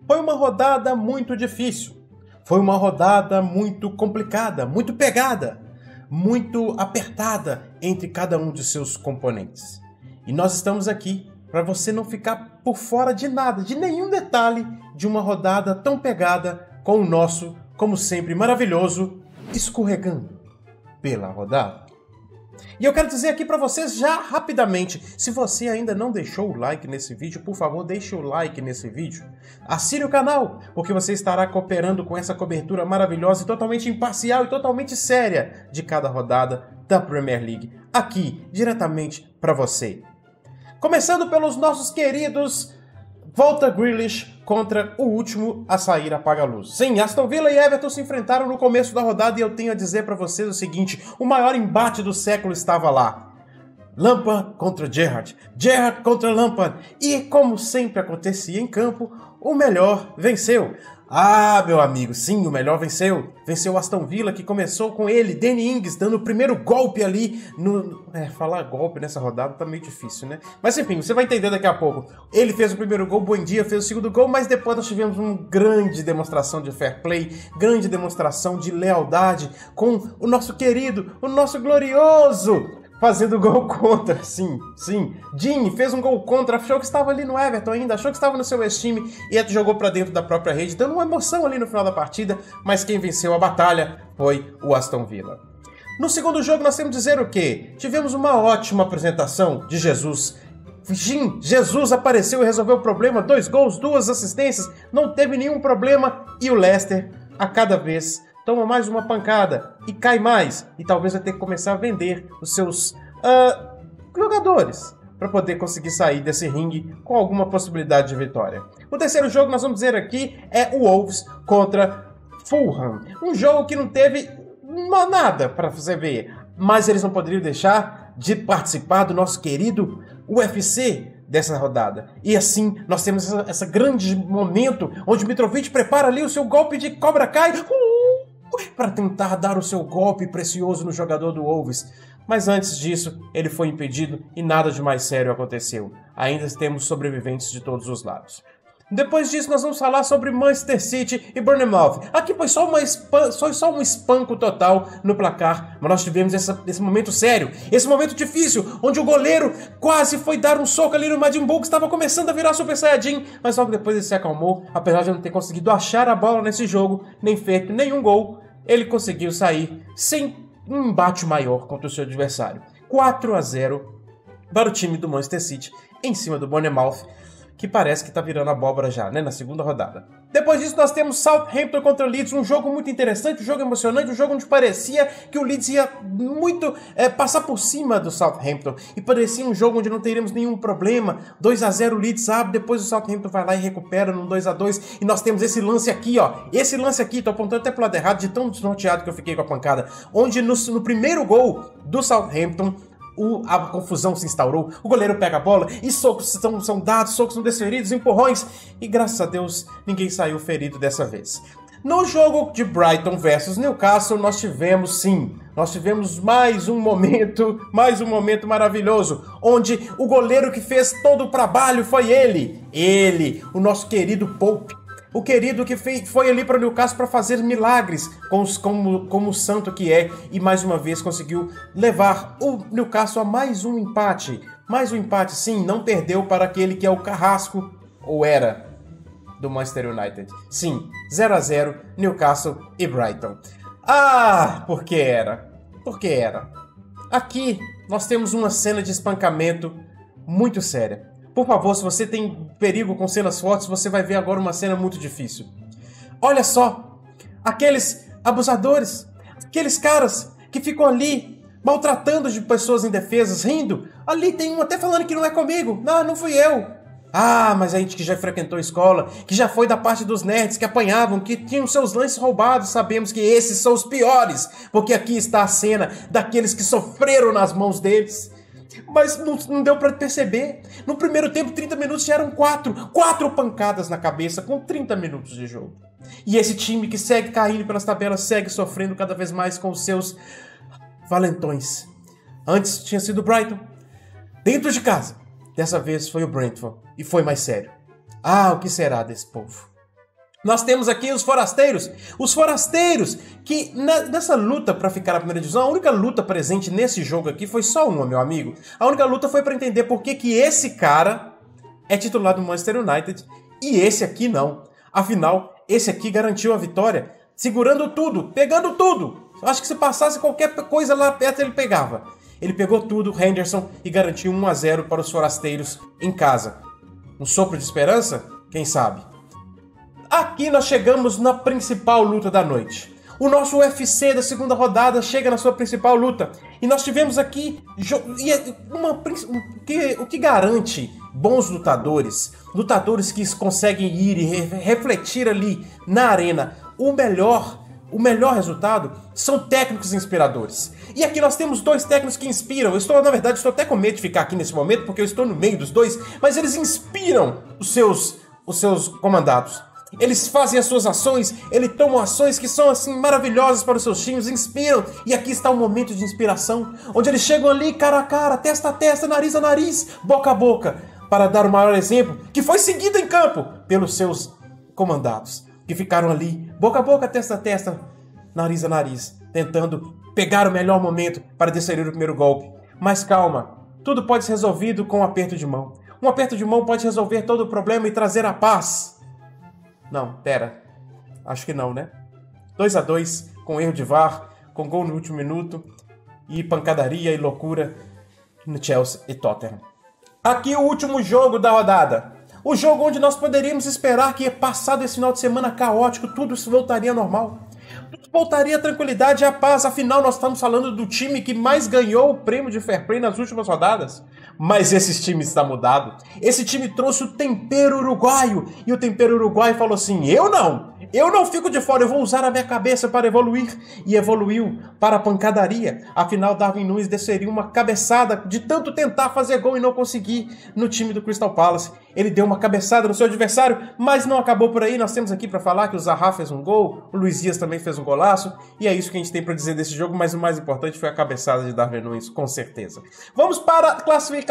Foi uma rodada muito difícil. Foi uma rodada muito complicada, muito pegada, muito apertada entre cada um de seus componentes. E nós estamos aqui para você não ficar por fora de nada, de nenhum detalhe de uma rodada tão pegada com o nosso, como sempre, maravilhoso Escorregando pela Rodada. E eu quero dizer aqui para vocês já rapidamente, se você ainda não deixou o like nesse vídeo, por favor, deixe o like nesse vídeo. Assine o canal, porque você estará cooperando com essa cobertura maravilhosa e totalmente imparcial e totalmente séria de cada rodada da Premier League, aqui, diretamente para você. Começando pelos nossos queridos Volta Grealish contra o último a sair apaga-luz. Sim, Aston Villa e Everton se enfrentaram no começo da rodada e eu tenho a dizer para vocês o seguinte, o maior embate do século estava lá. Lampard contra Gerrard, Gerrard contra Lampard e, como sempre acontecia em campo, o melhor venceu. Ah, meu amigo, sim, o melhor venceu. Venceu o Aston Villa, que começou com ele, Danny Ings, dando o primeiro golpe ali no... falar golpe nessa rodada tá meio difícil, né? Mas enfim, você vai entender daqui a pouco. Ele fez o primeiro gol, Buendia fez o segundo gol, mas depois nós tivemos uma grande demonstração de fair play, grande demonstração de lealdade com o nosso querido, o nosso glorioso... fazendo gol contra, sim. Digne fez um gol contra, achou que estava ali no Everton ainda, achou que estava no seu West Ham e jogou para dentro da própria rede, dando uma emoção ali no final da partida, mas quem venceu a batalha foi o Aston Villa. No segundo jogo nós temos que dizer o quê? Tivemos uma ótima apresentação de Jesus. Sim, Jesus apareceu e resolveu o problema, 2 gols, 2 assistências, não teve nenhum problema e o Leicester, a cada vez... toma mais uma pancada e cai mais. E talvez vai ter que começar a vender os seus jogadores para poder conseguir sair desse ringue com alguma possibilidade de vitória. O terceiro jogo, nós vamos dizer aqui, é o Wolves contra Fulham. Um jogo que não teve nada para você ver, mas eles não poderiam deixar de participar do nosso querido UFC dessa rodada. E assim, nós temos esse grande momento onde Mitrovic prepara ali o seu golpe de Cobra Kai para tentar dar o seu golpe precioso no jogador do Wolves. Mas antes disso, ele foi impedido e nada de mais sério aconteceu. Ainda temos sobreviventes de todos os lados. Depois disso, nós vamos falar sobre Manchester City e Bournemouth. Aqui foi só um espanco total no placar, mas nós tivemos esse momento sério, esse momento difícil, onde o goleiro quase foi dar um soco ali no Majin Buu, que estava começando a virar Super Saiyajin, mas logo depois ele se acalmou, apesar de não ter conseguido achar a bola nesse jogo, nem feito nenhum gol, ele conseguiu sair sem um embate maior contra o seu adversário. 4-0 para o time do Manchester City em cima do Bournemouth, que parece que tá virando abóbora já, né, na segunda rodada. Depois disso nós temos Southampton contra Leeds, um jogo muito interessante, um jogo emocionante, um jogo onde parecia que o Leeds ia muito passar por cima do Southampton, e parecia um jogo onde não teríamos nenhum problema. 2-0 o Leeds abre, depois o Southampton vai lá e recupera num 2-2, e nós temos esse lance aqui, ó, esse lance aqui, tô apontando até pro lado errado, de tão desnorteado que eu fiquei com a pancada, onde no primeiro gol do Southampton, a confusão se instaurou, o goleiro pega a bola e socos são dados, socos são desferidos, empurrões, e graças a Deus ninguém saiu ferido dessa vez. No jogo de Brighton versus Newcastle nós tivemos mais um momento maravilhoso, onde o goleiro que fez todo o trabalho foi ele, o nosso querido Pope. O querido que foi ali para o Newcastle para fazer milagres, como o santo que é, e mais uma vez conseguiu levar o Newcastle a mais um empate. Mais um empate, sim, não perdeu para aquele que é o carrasco, ou era, do Manchester United. Sim, 0-0, Newcastle e Brighton. Ah, por que era? Por que era? Aqui nós temos uma cena de espancamento muito séria. Por favor, se você tem perigo com cenas fortes, você vai ver agora uma cena muito difícil. Olha só, aqueles abusadores, aqueles caras que ficam ali maltratando de pessoas indefesas, rindo. Ali tem um até falando que não é comigo, não fui eu. Ah, mas a gente que já frequentou a escola, que já foi da parte dos nerds que apanhavam, que tinham seus lances roubados, sabemos que esses são os piores, porque aqui está a cena daqueles que sofreram nas mãos deles. Mas não deu pra perceber. No primeiro tempo, 30 minutos, já eram 4 pancadas na cabeça com 30 minutos de jogo. E esse time que segue caindo pelas tabelas, segue sofrendo cada vez mais com os seus valentões. Antes tinha sido o Brighton, dentro de casa. Dessa vez foi o Brentford, e foi mais sério. Ah, o que será desse povo? Nós temos aqui os forasteiros. Os forasteiros que nessa luta para ficar na primeira divisão, a única luta presente nesse jogo aqui foi só uma, meu amigo. A única luta foi para entender por que esse cara é titular do Manchester United e esse aqui não. Afinal, esse aqui garantiu a vitória, segurando tudo, pegando tudo. Acho que se passasse qualquer coisa lá perto ele pegava. Ele pegou tudo, Henderson, e garantiu 1-0 para os forasteiros em casa. Um sopro de esperança? Quem sabe? Aqui nós chegamos na principal luta da noite. O nosso UFC da segunda rodada chega na sua principal luta. E nós tivemos aqui o que garante bons lutadores, lutadores que conseguem ir e refletir ali na arena o melhor resultado, são técnicos inspiradores. E aqui nós temos dois técnicos que inspiram. Na verdade, estou até com medo de ficar aqui nesse momento, porque eu estou no meio dos dois, mas eles inspiram os seus comandados. Eles fazem as suas ações, eles tomam ações que são assim maravilhosas para os seus times, inspiram. E aqui está um momento de inspiração, onde eles chegam ali cara a cara, testa a testa, nariz a nariz, boca a boca, para dar o maior exemplo, que foi seguido em campo pelos seus comandados, que ficaram ali, boca a boca, testa a testa, nariz a nariz, tentando pegar o melhor momento para desferir o primeiro golpe. Mas calma, tudo pode ser resolvido com um aperto de mão. Um aperto de mão pode resolver todo o problema e trazer a paz. Não, pera. Acho que não, né? 2-2, com erro de VAR, com gol no último minuto e pancadaria e loucura no Chelsea e Tottenham. Aqui o último jogo da rodada. O jogo onde nós poderíamos esperar que, passado esse final de semana caótico, tudo se voltaria ao normal. Tudo voltaria à tranquilidade e à paz. Afinal, nós estamos falando do time que mais ganhou o prêmio de Fair Play nas últimas rodadas. Mas esse time está mudado. Esse time trouxe o tempero uruguaio. E o tempero uruguaio falou assim, eu não fico de fora, eu vou usar a minha cabeça para evoluir. E evoluiu para a pancadaria. Afinal, Darwin Núñez desferiu uma cabeçada de tanto tentar fazer gol e não conseguir no time do Crystal Palace. Ele deu uma cabeçada no seu adversário, mas não acabou por aí. Nós temos aqui para falar que o Zaha fez um gol, o Luiz Dias também fez um golaço. E é isso que a gente tem para dizer desse jogo, mas o mais importante foi a cabeçada de Darwin Núñez, com certeza. Vamos para a classificação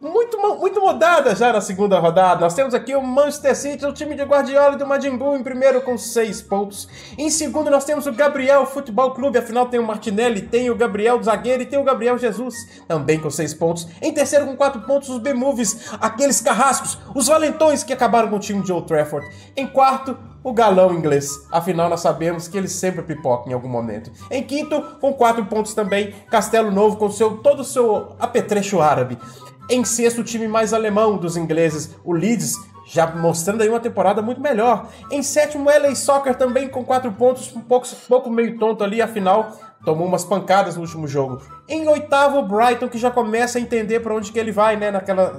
muito mudada já na segunda rodada. Nós temos aqui o Manchester City, o time de Guardiola e do Majin Buu em primeiro com 6 pontos. Em segundo nós temos o Gabriel Futebol Clube, afinal tem o Martinelli, tem o Gabriel zagueiro e tem o Gabriel Jesus, também com 6 pontos. Em terceiro com 4 pontos os B-Movies, aqueles carrascos, os valentões que acabaram com o time de Old Trafford. Em quarto, o galão inglês, afinal nós sabemos que eles sempre pipocam em algum momento. Em quinto, com 4 pontos também, Castelo Novo com todo o seu apetrecho árabe. Em sexto, o time mais alemão dos ingleses, o Leeds, já mostrando aí uma temporada muito melhor. Em sétimo, o LA Soccer também com 4 pontos, um pouco meio tonto ali, afinal tomou umas pancadas no último jogo. Em oitavo, o Brighton, que já começa a entender para onde que ele vai, né,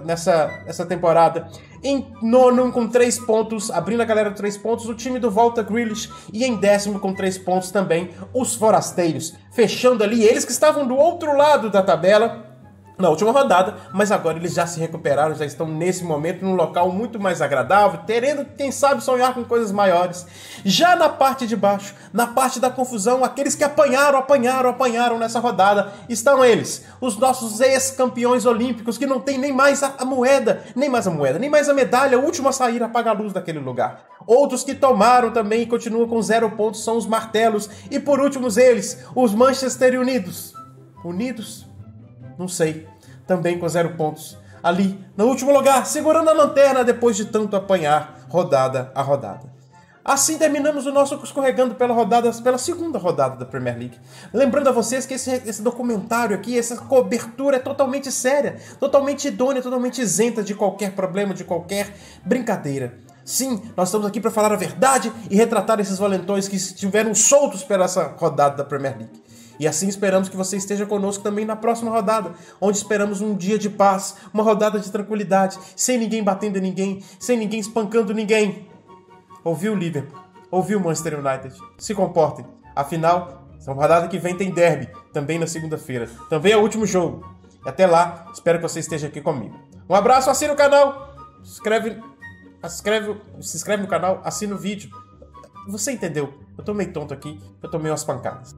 nessa temporada. Em nono, com 3 pontos, abrindo a galera de 3 pontos, o time do Volta Grealish. E em décimo, com 3 pontos também, os Forasteiros. Fechando ali, eles que estavam do outro lado da tabela na última rodada, mas agora eles já se recuperaram, já estão nesse momento num local muito mais agradável, querendo, quem sabe, sonhar com coisas maiores. Já na parte de baixo, na parte da confusão, aqueles que apanharam nessa rodada, estão eles, os nossos ex-campeões olímpicos, que não tem nem mais a medalha, o último a sair apaga a luz daquele lugar. Outros que tomaram também e continuam com 0 pontos são os martelos. E por último eles, os Manchester Unidos. Unidos? Não sei, também com 0 pontos, ali no último lugar, segurando a lanterna depois de tanto apanhar rodada a rodada. Assim terminamos o nosso escorregando pela segunda rodada da Premier League. Lembrando a vocês que esse documentário aqui, essa cobertura é totalmente séria, totalmente idônea, totalmente isenta de qualquer problema, de qualquer brincadeira. Sim, nós estamos aqui para falar a verdade e retratar esses valentões que estiveram soltos pela essa rodada da Premier League. E assim esperamos que você esteja conosco também na próxima rodada, onde esperamos um dia de paz, uma rodada de tranquilidade, sem ninguém batendo em ninguém, sem ninguém espancando ninguém. Ouviu, Liverpool? Ouviu, Manchester United? Se comportem. Afinal, essa rodada que vem tem derby, também na segunda-feira. Também é o último jogo. E até lá, espero que você esteja aqui comigo. Um abraço, assina o canal, se inscreve no canal, assina o vídeo. Você entendeu? Eu tô meio tonto aqui, eu tomei umas pancadas.